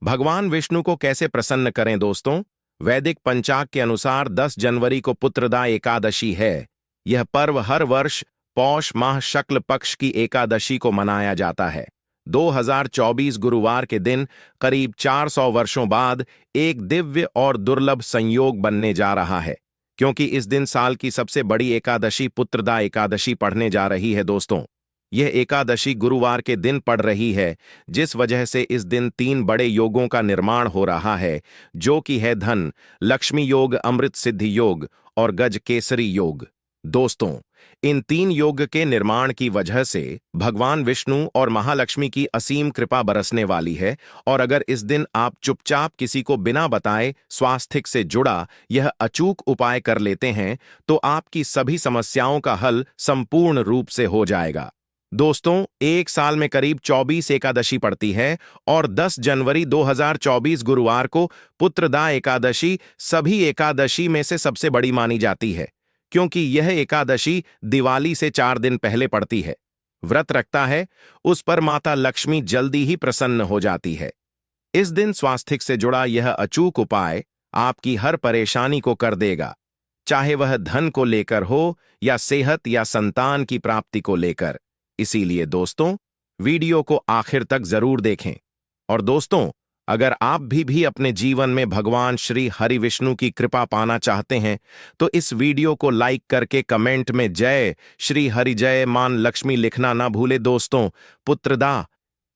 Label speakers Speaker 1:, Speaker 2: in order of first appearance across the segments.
Speaker 1: भगवान विष्णु को कैसे प्रसन्न करें दोस्तों? वैदिक पंचाग के अनुसार 10 जनवरी को पुत्रदा एकादशी है। यह पर्व हर वर्ष पौष माह शुक्ल पक्ष की एकादशी को मनाया जाता है। 2024 गुरुवार के दिन करीब 400 वर्षों बाद एक दिव्य और दुर्लभ संयोग बनने जा रहा है, क्योंकि इस दिन साल की सबसे बड़ी एकादशी पुत्रदा एकादशी पड़ने जा रही है दोस्तों। यह एकादशी गुरुवार के दिन पड़ रही है, जिस वजह से इस दिन 3 बड़े योगों का निर्माण हो रहा है, जो कि है धन लक्ष्मी योग, अमृत सिद्धि योग और गज केसरी योग। दोस्तों, इन 3 योग के निर्माण की वजह से भगवान विष्णु और महालक्ष्मी की असीम कृपा बरसने वाली है। और अगर इस दिन आप चुपचाप किसी को बिना बताए स्वास्थ्य से जुड़ा यह अचूक उपाय कर लेते हैं, तो आपकी सभी समस्याओं का हल संपूर्ण रूप से हो जाएगा। दोस्तों, एक साल में करीब 24 एकादशी पड़ती है और 10 जनवरी 2024 गुरुवार को पुत्रदा एकादशी सभी एकादशी में से सबसे बड़ी मानी जाती है, क्योंकि यह एकादशी दिवाली से 4 दिन पहले पड़ती है। व्रत रखता है उस पर माता लक्ष्मी जल्दी ही प्रसन्न हो जाती है। इस दिन स्वास्थ्य से जुड़ा यह अचूक उपाय आपकी हर परेशानी को कर देगा, चाहे वह धन को लेकर हो या सेहत या संतान की प्राप्ति को लेकर। इसीलिए दोस्तों, वीडियो को आखिर तक जरूर देखें। और दोस्तों, अगर आप भी अपने जीवन में भगवान श्री हरि विष्णु की कृपा पाना चाहते हैं, तो इस वीडियो को लाइक करके कमेंट में जय श्री हरि जय मान लक्ष्मी लिखना ना भूले। दोस्तों, पुत्रदा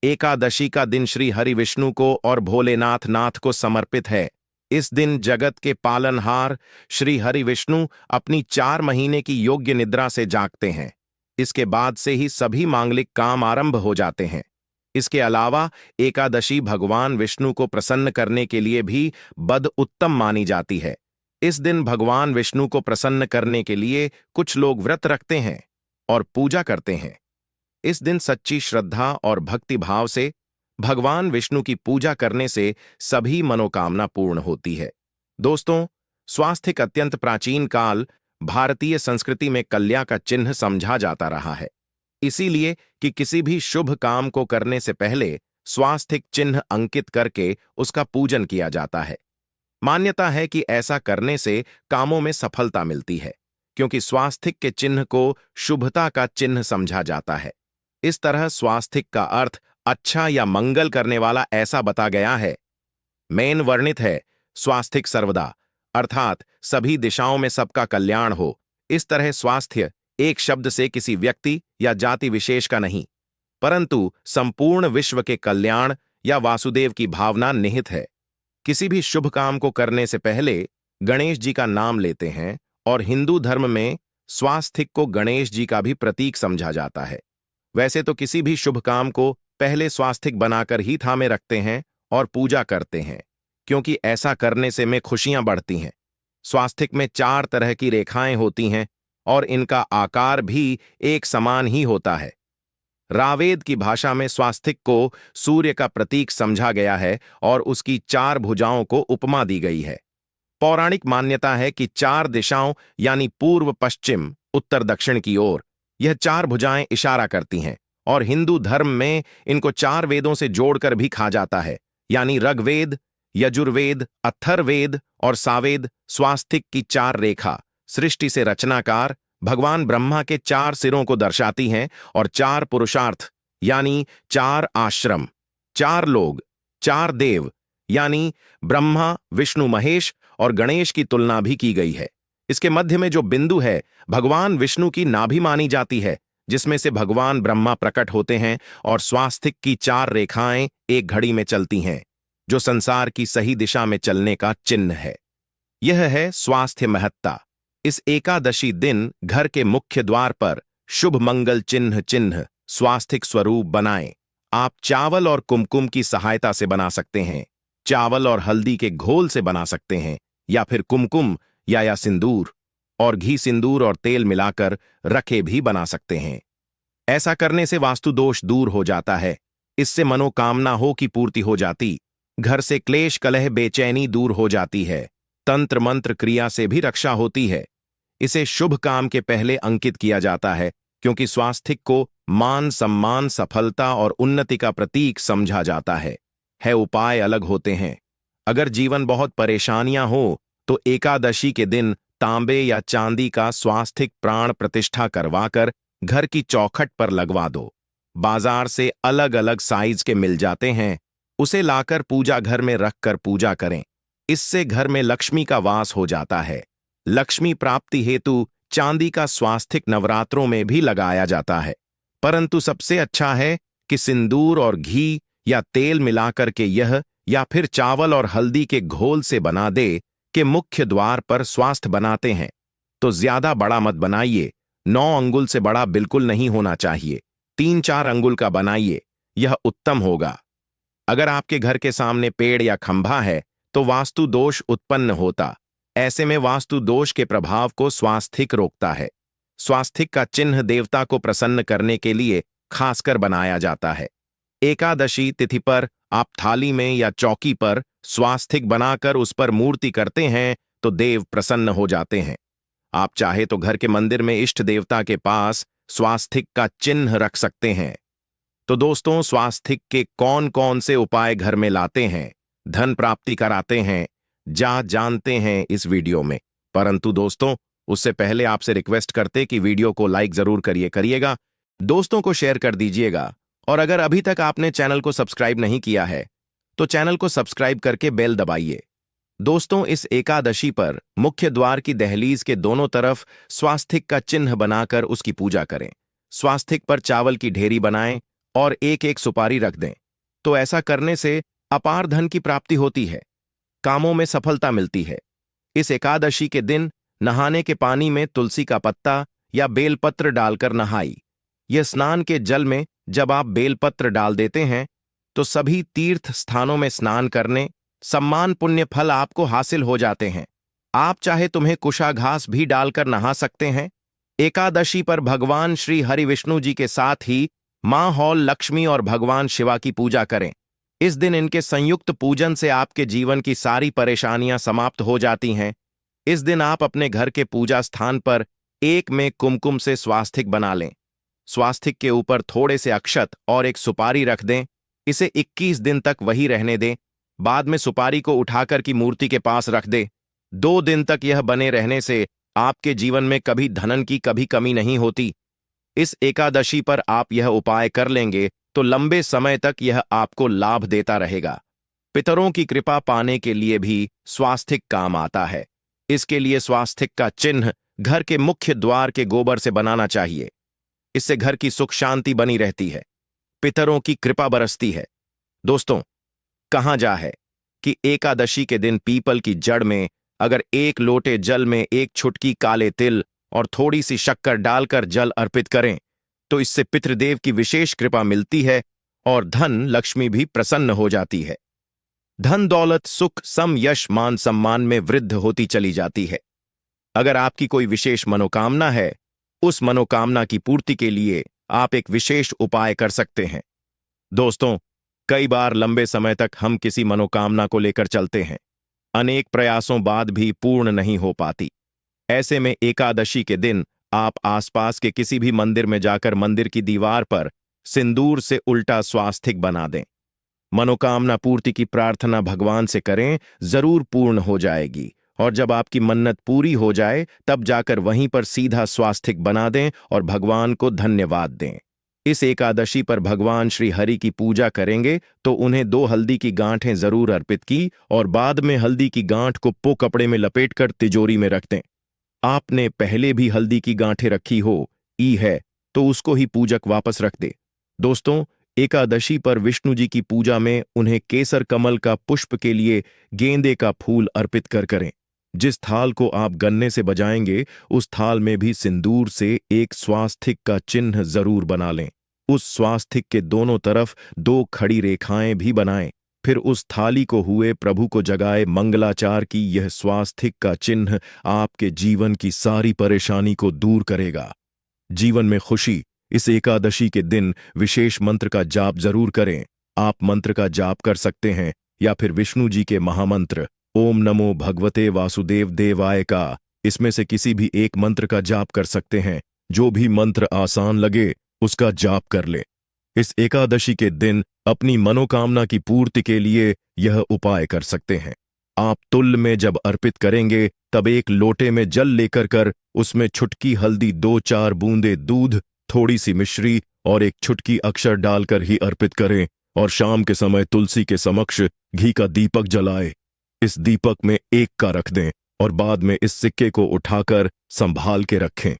Speaker 1: एकादशी का दिन श्री हरि विष्णु को और भोलेनाथ को समर्पित है। इस दिन जगत के पालनहार श्री हरि विष्णु अपनी 4 महीने की योग्य निद्रा से जागते हैं। इसके बाद से ही सभी मांगलिक काम आरंभ हो जाते हैं। इसके अलावा एकादशी भगवान विष्णु को प्रसन्न करने के लिए भी बद उत्तम मानी जाती है। इस दिन भगवान विष्णु को प्रसन्न करने के लिए कुछ लोग व्रत रखते हैं और पूजा करते हैं। इस दिन सच्ची श्रद्धा और भक्ति भाव से भगवान विष्णु की पूजा करने से सभी मनोकामना पूर्ण होती है। दोस्तों, स्वास्थ्य अत्यंत प्राचीन काल भारतीय संस्कृति में कल्या का चिन्ह समझा जाता रहा है। इसीलिए कि किसी भी शुभ काम को करने से पहले स्वास्थ्य चिन्ह अंकित करके उसका पूजन किया जाता है। मान्यता है कि ऐसा करने से कामों में सफलता मिलती है, क्योंकि स्वास्थ्य के चिन्ह को शुभता का चिन्ह समझा जाता है। इस तरह स्वास्थ्य का अर्थ अच्छा या मंगल करने वाला ऐसा बता गया है। मेन वर्णित है स्वास्थ्य सर्वदा, अर्थात सभी दिशाओं में सबका कल्याण हो। इस तरह स्वास्थ्य एक शब्द से किसी व्यक्ति या जाति विशेष का नहीं, परंतु संपूर्ण विश्व के कल्याण या वासुदेव की भावना निहित है। किसी भी शुभ काम को करने से पहले गणेश जी का नाम लेते हैं, और हिंदू धर्म में स्वास्थ्य को गणेश जी का भी प्रतीक समझा जाता है। वैसे तो किसी भी शुभ काम को पहले स्वास्थ्य बनाकर ही थामे रखते हैं और पूजा करते हैं, क्योंकि ऐसा करने से में खुशियां बढ़ती हैं। स्वास्थ्य में 4 तरह की रेखाएं होती हैं और इनका आकार भी एक समान ही होता है। रावेद की भाषा में स्वास्थ्य को सूर्य का प्रतीक समझा गया है और उसकी 4 भुजाओं को उपमा दी गई है। पौराणिक मान्यता है कि 4 दिशाओं यानी पूर्व, पश्चिम, उत्तर, दक्षिण की ओर यह 4 भुजाएं इशारा करती हैं, और हिंदू धर्म में इनको 4 वेदों से जोड़कर भी कहा जाता है, यानी ऋग्वेद, यजुर्वेद, अथर्ववेद और सावेद। स्वास्थ्य की 4 रेखा सृष्टि से रचनाकार भगवान ब्रह्मा के 4 सिरों को दर्शाती हैं, और 4 पुरुषार्थ यानी 4 आश्रम, 4 लोग, 4 देव यानी ब्रह्मा, विष्णु, महेश और गणेश की तुलना भी की गई है। इसके मध्य में जो बिंदु है भगवान विष्णु की नाभि मानी जाती है, जिसमें से भगवान ब्रह्मा प्रकट होते हैं, और स्वास्थ्य की 4 रेखाएं एक घड़ी में चलती हैं, जो संसार की सही दिशा में चलने का चिन्ह है। यह है स्वास्थ्य महत्ता। इस एकादशी दिन घर के मुख्य द्वार पर शुभ मंगल चिन्ह स्वास्थ्य स्वरूप बनाएं। आप चावल और कुमकुम की सहायता से बना सकते हैं, चावल और हल्दी के घोल से बना सकते हैं, या फिर कुमकुम या सिंदूर और घी, सिंदूर और तेल मिलाकर रखे भी बना सकते हैं। ऐसा करने से वास्तु दोष दूर हो जाता है। इससे मनोकामना हो की पूर्ति हो जाती, घर से क्लेश, कलह, बेचैनी दूर हो जाती है। तंत्र मंत्र क्रिया से भी रक्षा होती है। इसे शुभ काम के पहले अंकित किया जाता है, क्योंकि स्वास्थ्य को मान, सम्मान, सफलता और उन्नति का प्रतीक समझा जाता है। है उपाय अलग होते हैं। अगर जीवन बहुत परेशानियां हो तो एकादशी के दिन तांबे या चांदी का स्वास्तिक प्राण प्रतिष्ठा करवाकर घर की चौखट पर लगवा दो। बाजार से अलग अलग साइज के मिल जाते हैं, उसे लाकर पूजा घर में रखकर पूजा करें। इससे घर में लक्ष्मी का वास हो जाता है। लक्ष्मी प्राप्ति हेतु चांदी का स्वास्तिक नवरात्रों में भी लगाया जाता है, परंतु सबसे अच्छा है कि सिंदूर और घी या तेल मिलाकर के यह या फिर चावल और हल्दी के घोल से बना दे कि मुख्य द्वार पर स्वास्थ्य बनाते हैं तो ज्यादा बड़ा मत बनाइए। 9 अंगुल से बड़ा बिल्कुल नहीं होना चाहिए। 3-4 अंगुल का बनाइए, यह उत्तम होगा। अगर आपके घर के सामने पेड़ या खंभा है तो वास्तु दोष उत्पन्न होता। ऐसे में वास्तु दोष के प्रभाव को स्वास्तिक रोकता है। स्वास्तिक का चिन्ह देवता को प्रसन्न करने के लिए खासकर बनाया जाता है। एकादशी तिथि पर आप थाली में या चौकी पर स्वास्तिक बनाकर उस पर मूर्ति करते हैं तो देव प्रसन्न हो जाते हैं। आप चाहे तो घर के मंदिर में इष्ट देवता के पास स्वास्तिक का चिन्ह रख सकते हैं। तो दोस्तों, स्वास्तिक के कौन कौन से उपाय घर में लाते हैं, धन प्राप्ति कराते हैं, जानते हैं इस वीडियो में। परंतु दोस्तों, उससे पहले आपसे रिक्वेस्ट करते कि वीडियो को लाइक जरूर करिएगा, दोस्तों को शेयर कर दीजिएगा, और अगर अभी तक आपने चैनल को सब्सक्राइब नहीं किया है तो चैनल को सब्सक्राइब करके बेल दबाइए। दोस्तों, इस एकादशी पर मुख्य द्वार की दहलीज के दोनों तरफ स्वास्तिक का चिन्ह बनाकर उसकी पूजा करें। स्वास्तिक पर चावल की ढेरी बनाएं और एक एक सुपारी रख दें। तो ऐसा करने से अपार धन की प्राप्ति होती है, कामों में सफलता मिलती है। इस एकादशी के दिन नहाने के पानी में तुलसी का पत्ता या बेलपत्र डालकर नहाई। यह स्नान के जल में जब आप बेलपत्र डाल देते हैं तो सभी तीर्थ स्थानों में स्नान करने सम्मान पुण्य फल आपको हासिल हो जाते हैं। आप चाहे तुम्हें कुशाघास भी डालकर नहा सकते हैं। एकादशी पर भगवान श्री हरि विष्णु जी के साथ ही मां हौल लक्ष्मी और भगवान शिवा की पूजा करें। इस दिन इनके संयुक्त पूजन से आपके जीवन की सारी परेशानियां समाप्त हो जाती हैं। इस दिन आप अपने घर के पूजा स्थान पर एक में कुमकुम से स्वास्तिक बना लें। स्वास्तिक के ऊपर थोड़े से अक्षत और एक सुपारी रख दें। इसे 21 दिन तक वही रहने दें। बाद में सुपारी को उठाकर की मूर्ति के पास रख दे। 2 दिन तक यह बने रहने से आपके जीवन में कभी धन की कभी कमी नहीं होती। इस एकादशी पर आप यह उपाय कर लेंगे तो लंबे समय तक यह आपको लाभ देता रहेगा। पितरों की कृपा पाने के लिए भी स्वास्तिक काम आता है। इसके लिए स्वास्तिक का चिन्ह घर के मुख्य द्वार के गोबर से बनाना चाहिए। इससे घर की सुख शांति बनी रहती है, पितरों की कृपा बरसती है। दोस्तों, कहा जा है कि एकादशी के दिन पीपल की जड़ में अगर 1 लोटे जल में 1 चुटकी काले तिल और थोड़ी सी शक्कर डालकर जल अर्पित करें तो इससे पितृदेव की विशेष कृपा मिलती है और धन लक्ष्मी भी प्रसन्न हो जाती है। धन दौलत सुख सम यश मान सम्मान में वृद्धि होती चली जाती है। अगर आपकी कोई विशेष मनोकामना है, उस मनोकामना की पूर्ति के लिए आप एक विशेष उपाय कर सकते हैं। दोस्तों, कई बार लंबे समय तक हम किसी मनोकामना को लेकर चलते हैं, अनेक प्रयासों बाद भी पूर्ण नहीं हो पाती। ऐसे में एकादशी के दिन आप आसपास के किसी भी मंदिर में जाकर मंदिर की दीवार पर सिंदूर से उल्टा स्वास्तिक बना दें। मनोकामना पूर्ति की प्रार्थना भगवान से करें, जरूर पूर्ण हो जाएगी। और जब आपकी मन्नत पूरी हो जाए तब जाकर वहीं पर सीधा स्वास्तिक बना दें और भगवान को धन्यवाद दें। इस एकादशी पर भगवान श्री हरि की पूजा करेंगे तो उन्हें 2 हल्दी की गांठें जरूर अर्पित की और बाद में हल्दी की गांठ को पो कपड़े में लपेटकर तिजोरी में रख दें। आपने पहले भी हल्दी की गांठें रखी हो ई है तो उसको ही पूजक वापस रख दे। दोस्तों, एकादशी पर विष्णु जी की पूजा में उन्हें केसर कमल का पुष्प के लिए गेंदे का फूल अर्पित करें। जिस थाल को आप गन्ने से बजाएंगे उस थाल में भी सिंदूर से एक स्वास्तिक का चिन्ह जरूर बना लें। उस स्वास्तिक के दोनों तरफ 2 खड़ी रेखाएं भी बनाएं। फिर उस थाली को हुए प्रभु को जगाए मंगलाचार की यह स्वास्तिक का चिन्ह आपके जीवन की सारी परेशानी को दूर करेगा। जीवन में खुशी। इस एकादशी के दिन विशेष मंत्र का जाप जरूर करें। आप मंत्र का जाप कर सकते हैं या फिर विष्णु जी के महामंत्र ओम नमो भगवते वासुदेव देवाय का, इसमें से किसी भी एक मंत्र का जाप कर सकते हैं। जो भी मंत्र आसान लगे उसका जाप कर ले। इस एकादशी के दिन अपनी मनोकामना की पूर्ति के लिए यह उपाय कर सकते हैं। आप तुल में जब अर्पित करेंगे तब एक लोटे में जल लेकर कर उसमें छुटकी हल्दी, 2-4 बूंदे दूध, थोड़ी सी मिश्री और एक छुटकी अक्षर डालकर ही अर्पित करें और शाम के समय तुलसी के समक्ष घी का दीपक जलाएं। इस दीपक में एक का रख दें और बाद में इस सिक्के को उठाकर संभाल के रखें।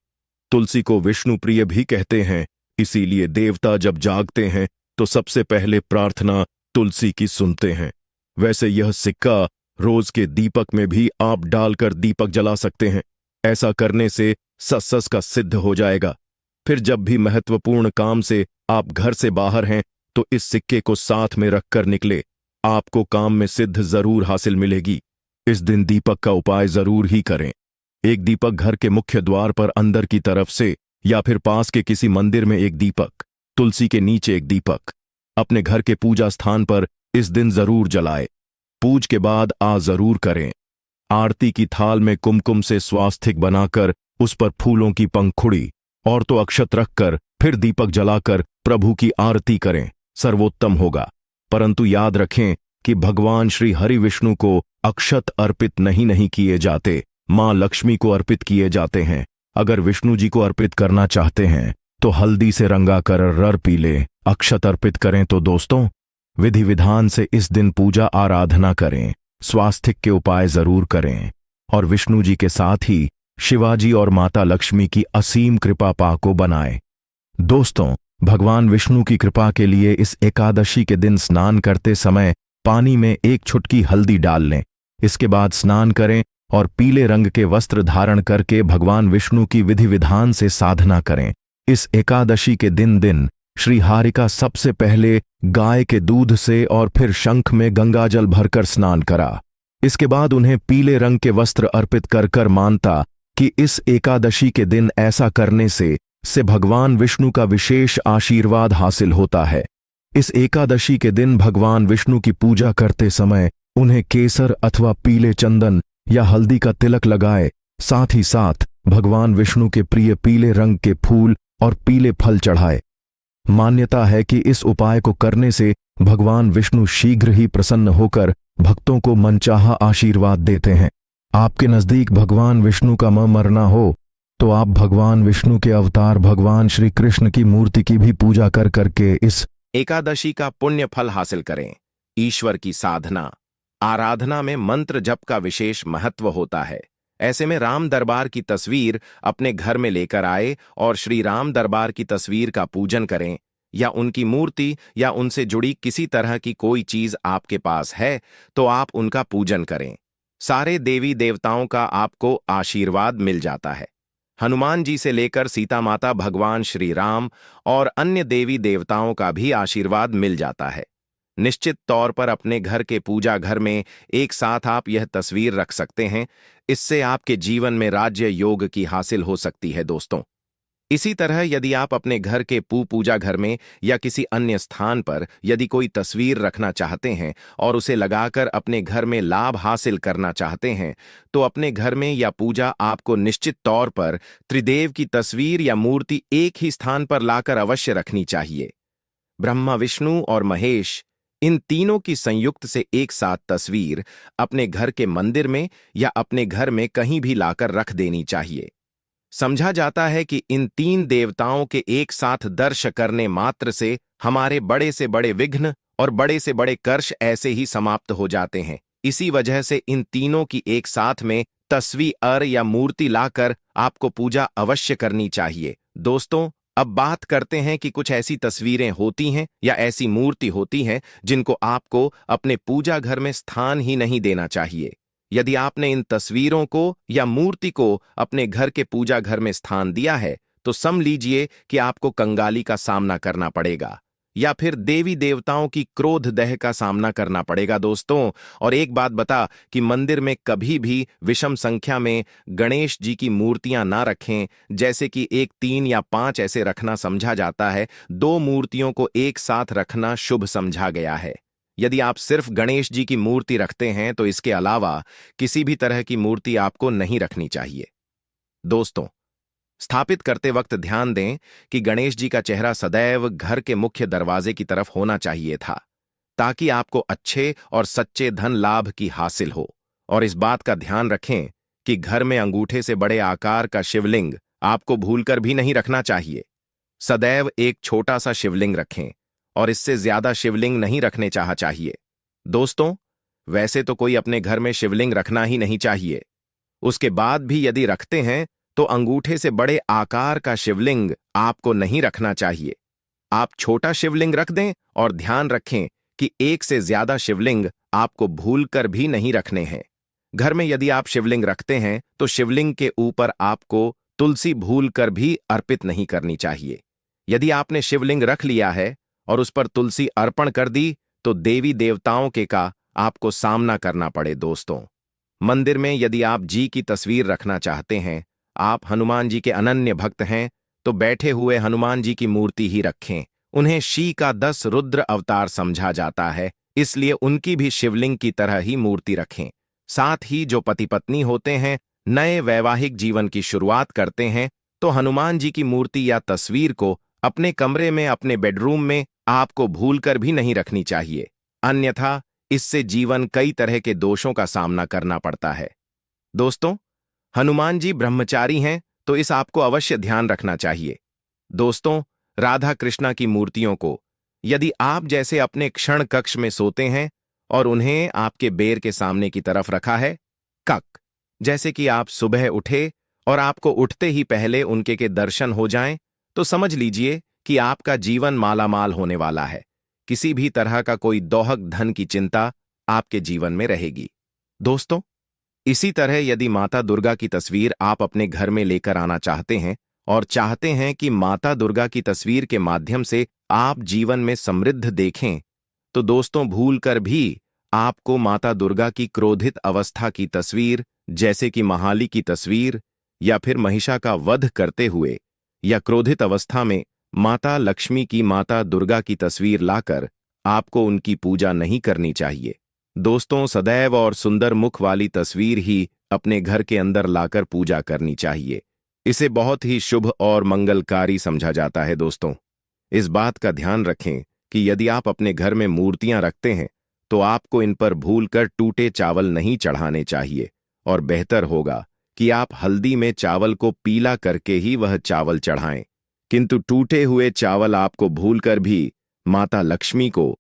Speaker 1: तुलसी को विष्णु प्रिय भी कहते हैं, इसीलिए देवता जब जागते हैं तो सबसे पहले प्रार्थना तुलसी की सुनते हैं। वैसे यह सिक्का रोज के दीपक में भी आप डालकर दीपक जला सकते हैं। ऐसा करने से सस का सिद्ध हो जाएगा। फिर जब भी महत्वपूर्ण काम से आप घर से बाहर हैं तो इस सिक्के को साथ में रखकर निकले, आपको काम में सिद्ध जरूर हासिल मिलेगी। इस दिन दीपक का उपाय जरूर ही करें। एक दीपक घर के मुख्य द्वार पर अंदर की तरफ से या फिर पास के किसी मंदिर में एक दीपक, तुलसी के नीचे एक दीपक अपने घर के पूजा स्थान पर इस दिन जरूर जलाए। पूज के बाद जरूर करें। आरती की थाल में कुमकुम से स्वास्तिक बनाकर उस पर फूलों की पंखुड़ी और तो अक्षत रखकर फिर दीपक जलाकर प्रभु की आरती करें, सर्वोत्तम होगा। परंतु याद रखें कि भगवान श्री हरि विष्णु को अक्षत अर्पित नहीं किए जाते, मां लक्ष्मी को अर्पित किए जाते हैं। अगर विष्णु जी को अर्पित करना चाहते हैं तो हल्दी से रंगाकर रर पीले अक्षत अर्पित करें। तो दोस्तों, विधि विधान से इस दिन पूजा आराधना करें, स्वास्तिक के उपाय जरूर करें और विष्णु जी के साथ ही शिवाजी और माता लक्ष्मी की असीम कृपा पाको बनाएं। दोस्तों, भगवान विष्णु की कृपा के लिए इस एकादशी के दिन स्नान करते समय पानी में एक छुटकी हल्दी डाल लें। इसके बाद स्नान करें और पीले रंग के वस्त्र धारण करके भगवान विष्णु की विधि विधान से साधना करें। इस एकादशी के दिन श्री हारिका सबसे पहले गाय के दूध से और फिर शंख में गंगाजल भरकर स्नान करा। इसके बाद उन्हें पीले रंग के वस्त्र अर्पित कर मानता कि इस एकादशी के दिन ऐसा करने से भगवान विष्णु का विशेष आशीर्वाद हासिल होता है। इस एकादशी के दिन भगवान विष्णु की पूजा करते समय उन्हें केसर अथवा पीले चंदन या हल्दी का तिलक लगाए। साथ ही साथ भगवान विष्णु के प्रिय पीले रंग के फूल और पीले फल चढ़ाए। मान्यता है कि इस उपाय को करने से भगवान विष्णु शीघ्र ही प्रसन्न होकर भक्तों को मनचाहा आशीर्वाद देते हैं। आपके नजदीक भगवान विष्णु का मरना हो तो आप भगवान विष्णु के अवतार भगवान श्री कृष्ण की मूर्ति की भी पूजा करके इस
Speaker 2: एकादशी का पुण्य फल हासिल करें। ईश्वर की साधना आराधना में मंत्र जप का विशेष महत्व होता है। ऐसे में राम दरबार की तस्वीर अपने घर में लेकर आए और श्री राम दरबार की तस्वीर का पूजन करें, या उनकी मूर्ति या उनसे जुड़ी किसी तरह की कोई चीज आपके पास है तो आप उनका पूजन करें। सारे देवी देवताओं का आपको आशीर्वाद मिल जाता है। हनुमान जी से लेकर सीता माता, भगवान श्री राम और अन्य देवी देवताओं का भी आशीर्वाद मिल जाता है। निश्चित तौर पर अपने घर के पूजा घर में एक साथ आप यह तस्वीर रख सकते हैं। इससे आपके जीवन में राज्य योग की हासिल हो सकती है दोस्तों। इसी तरह यदि आप अपने घर के पूजा घर में या किसी अन्य स्थान पर यदि कोई तस्वीर रखना चाहते हैं और उसे लगाकर अपने घर में लाभ हासिल करना चाहते हैं तो अपने घर में या पूजा आपको निश्चित तौर पर त्रिदेव की तस्वीर या मूर्ति एक ही स्थान पर लाकर अवश्य रखनी चाहिए। ब्रह्मा, विष्णु और महेश, इन तीनों की संयुक्त से एक साथ तस्वीर अपने घर के मंदिर में या अपने घर में कहीं भी लाकर रख देनी चाहिए। समझा जाता है कि इन तीन देवताओं के एक साथ दर्श करने मात्र से हमारे बड़े से बड़े विघ्न और बड़े से बड़े कर्ष ऐसे ही समाप्त हो जाते हैं। इसी वजह से इन तीनों की एक साथ में तस्वीर या मूर्ति लाकर आपको पूजा अवश्य करनी चाहिए। दोस्तों, अब बात करते हैं कि कुछ ऐसी तस्वीरें होती हैं या ऐसी मूर्ति होती हैं जिनको आपको अपने पूजा घर में स्थान ही नहीं देना चाहिए। यदि आपने इन तस्वीरों को या मूर्ति को अपने घर के पूजा घर में स्थान दिया है तो समझ लीजिए कि आपको कंगाली का सामना करना पड़ेगा या फिर देवी देवताओं की क्रोध दह का सामना करना पड़ेगा दोस्तों। और एक बात बता कि मंदिर में कभी भी विषम संख्या में गणेश जी की मूर्तियां ना रखें, जैसे कि 1, 3 या 5 ऐसे रखना समझा जाता है। 2 मूर्तियों को एक साथ रखना शुभ समझा गया है। यदि आप सिर्फ गणेश जी की मूर्ति रखते हैं तो इसके अलावा किसी भी तरह की मूर्ति आपको नहीं रखनी चाहिए। दोस्तों,
Speaker 1: स्थापित करते वक्त ध्यान दें कि गणेश जी का चेहरा सदैव घर के मुख्य दरवाजे की तरफ होना चाहिए था, ताकि आपको अच्छे और सच्चे धन लाभ की हासिल हो। और इस बात का ध्यान रखें कि घर में अंगूठे से बड़े आकार का शिवलिंग आपको भूलकर भी नहीं रखना चाहिए। सदैव एक छोटा सा शिवलिंग रखें और इससे ज्यादा शिवलिंग नहीं रखने चाहिए। दोस्तों, वैसे तो कोई अपने घर में शिवलिंग रखना ही नहीं चाहिए। उसके बाद भी यदि रखते हैं तो अंगूठे से बड़े आकार का शिवलिंग आपको नहीं रखना चाहिए। आप छोटा शिवलिंग रख दें और ध्यान रखें कि एक से ज्यादा शिवलिंग आपको भूलकर भी नहीं रखने हैं। घर में यदि आप शिवलिंग रखते हैं तो शिवलिंग के ऊपर आपको तुलसी भूलकर भी अर्पित नहीं करनी चाहिए। यदि आपने शिवलिंग रख लिया है और उस पर तुलसी अर्पण कर दी तो देवी देवताओं के का आपको सामना करना पड़े। दोस्तों, मंदिर में यदि आप जी की तस्वीर रखना चाहते हैं, आप हनुमान जी के अनन्य भक्त हैं, तो बैठे हुए हनुमान जी की मूर्ति ही रखें। उन्हें शी का 10 रुद्र अवतार समझा जाता है, इसलिए उनकी भी शिवलिंग की तरह ही मूर्ति रखें। साथ ही जो पति पत्नी होते हैं, नए वैवाहिक जीवन की शुरुआत करते हैं, तो हनुमान जी की मूर्ति या तस्वीर को अपने कमरे में, अपने बेडरूम में आपको भूलकर भी नहीं रखनी चाहिए। अन्यथा इससे जीवन कई तरह के दोषों का सामना करना पड़ता है। दोस्तों, हनुमान जी ब्रह्मचारी हैं, तो इस आपको अवश्य ध्यान रखना चाहिए। दोस्तों, राधा कृष्णा की मूर्तियों को यदि आप जैसे अपने क्षण कक्ष में सोते हैं और उन्हें आपके बेर के सामने की तरफ रखा है, कक, जैसे कि आप सुबह उठे और आपको उठते ही पहले उनके के दर्शन हो जाएं, तो समझ लीजिए कि आपका जीवन मालामाल होने वाला है। किसी भी तरह का कोई दोहक धन की चिंता आपके जीवन में रहेगी। दोस्तों, इसी तरह यदि माता दुर्गा की तस्वीर आप अपने घर में लेकर आना चाहते हैं और चाहते हैं कि माता दुर्गा की तस्वीर के माध्यम से आप जीवन में समृद्ध देखें, तो दोस्तों भूलकर भी आपको माता दुर्गा की क्रोधित अवस्था की तस्वीर, जैसे कि महाली की तस्वीर या फिर महिषा का वध करते हुए या क्रोधित अवस्था में माता लक्ष्मी की, माता दुर्गा की तस्वीर लाकर आपको उनकी पूजा नहीं करनी चाहिए। दोस्तों, सदैव और सुंदर मुख वाली तस्वीर ही अपने घर के अंदर लाकर पूजा करनी चाहिए। इसे बहुत ही शुभ और मंगलकारी समझा जाता है। दोस्तों, इस बात का ध्यान रखें कि यदि आप अपने घर में मूर्तियां रखते हैं तो आपको इन पर भूलकर टूटे चावल नहीं चढ़ाने चाहिए, और बेहतर होगा कि आप हल्दी में चावल को पीला करके ही वह चावल चढ़ाएं। किंतु टूटे हुए चावल आपको भूलकर भी माता लक्ष्मी को